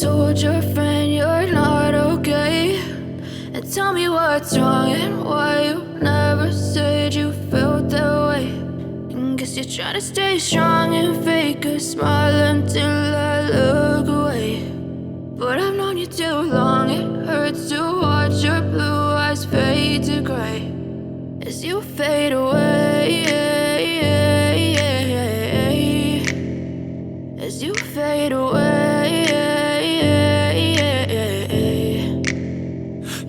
told your friend you're not okay, and tell me what's wrong and why you never said you felt that way. And guess you're trying to stay strong and fake a smile until I look away. But I've known you too long, it hurts to watch your blue eyes fade to gray as you fade away, as you fade away.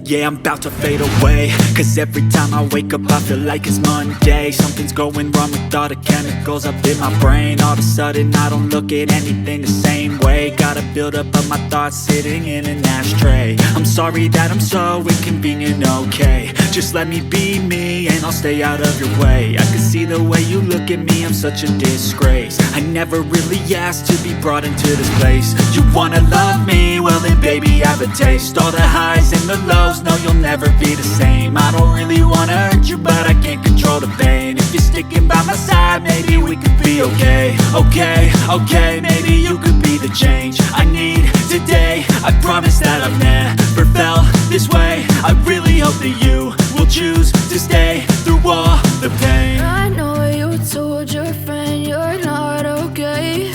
Yeah, I'm about to fade away, cause every time I wake up I feel like it's Monday. Something's going wrong with all the chemicals up in my brain. All of a sudden I don't look at anything the same way. Gotta build up of my thoughts sitting in an ashtray. I'm sorry that I'm so inconvenient, okay. Just let me be me and I'll stay out of your way. I can see the way you look at me, I'm such a disgrace. I never really asked to be brought into this place. You wanna love me? Well then baby I have a taste. All the highs and the lows, no you'll never be the same. I don't really wanna hurt you but I can't control the pain. If you're sticking by my side maybe we could be okay. Okay, maybe you could be the change I need today. I promise that I've never felt this way. I really hope that you will choose to stay through all the pain. I know you told your friend you're not okay,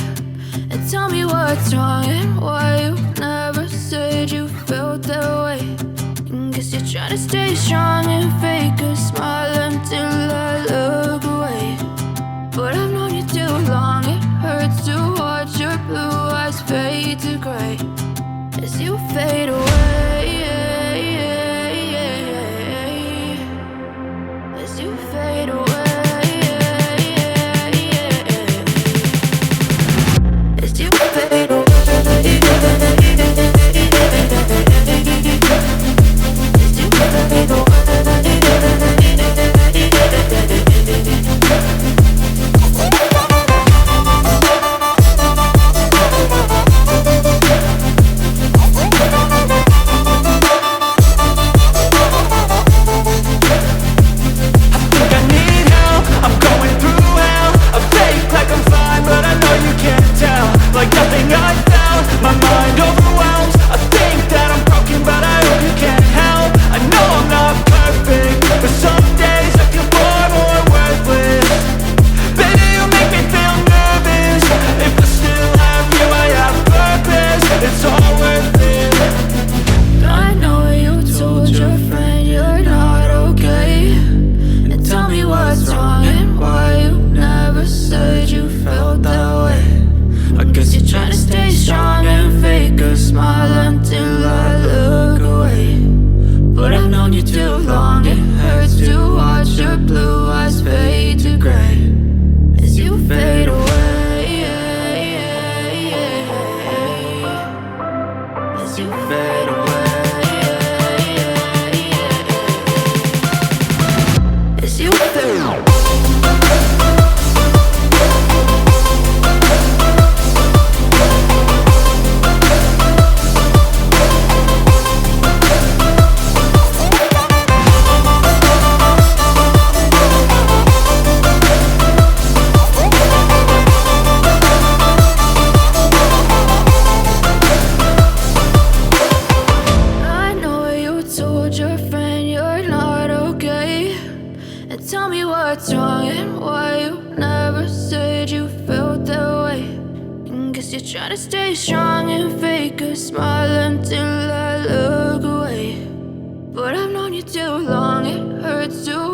and tell me what's wrong and why you never said you felt that way. And guess you're trying to stay strong and fake a smile until I look away. But I've known you too long, it hurts to watch your blue eyes fade to gray as you fade away, as you fade away, as you fade away. Like nothing I felt, my mind overwhelms. I think that I'm broken but I hope you can't help. I know I'm not perfect, but some days I feel far more worthless. Baby, you make me feel nervous. If I still have you, I have purpose. It's all worth it. I know you told your friend you're not okay, and tell me what's wrong and why you never said you felt that way. I guess you're trying to stay strong and fake a smile until I look away. But I've known you too long, it hurts to watch your blue eyes fade to gray as you fade away, as you fade away, as you fade away. Tell me what's wrong and why you never said you felt that way. And guess you're trying to stay strong and fake a smile until I look away. But I've known you too long, it hurts to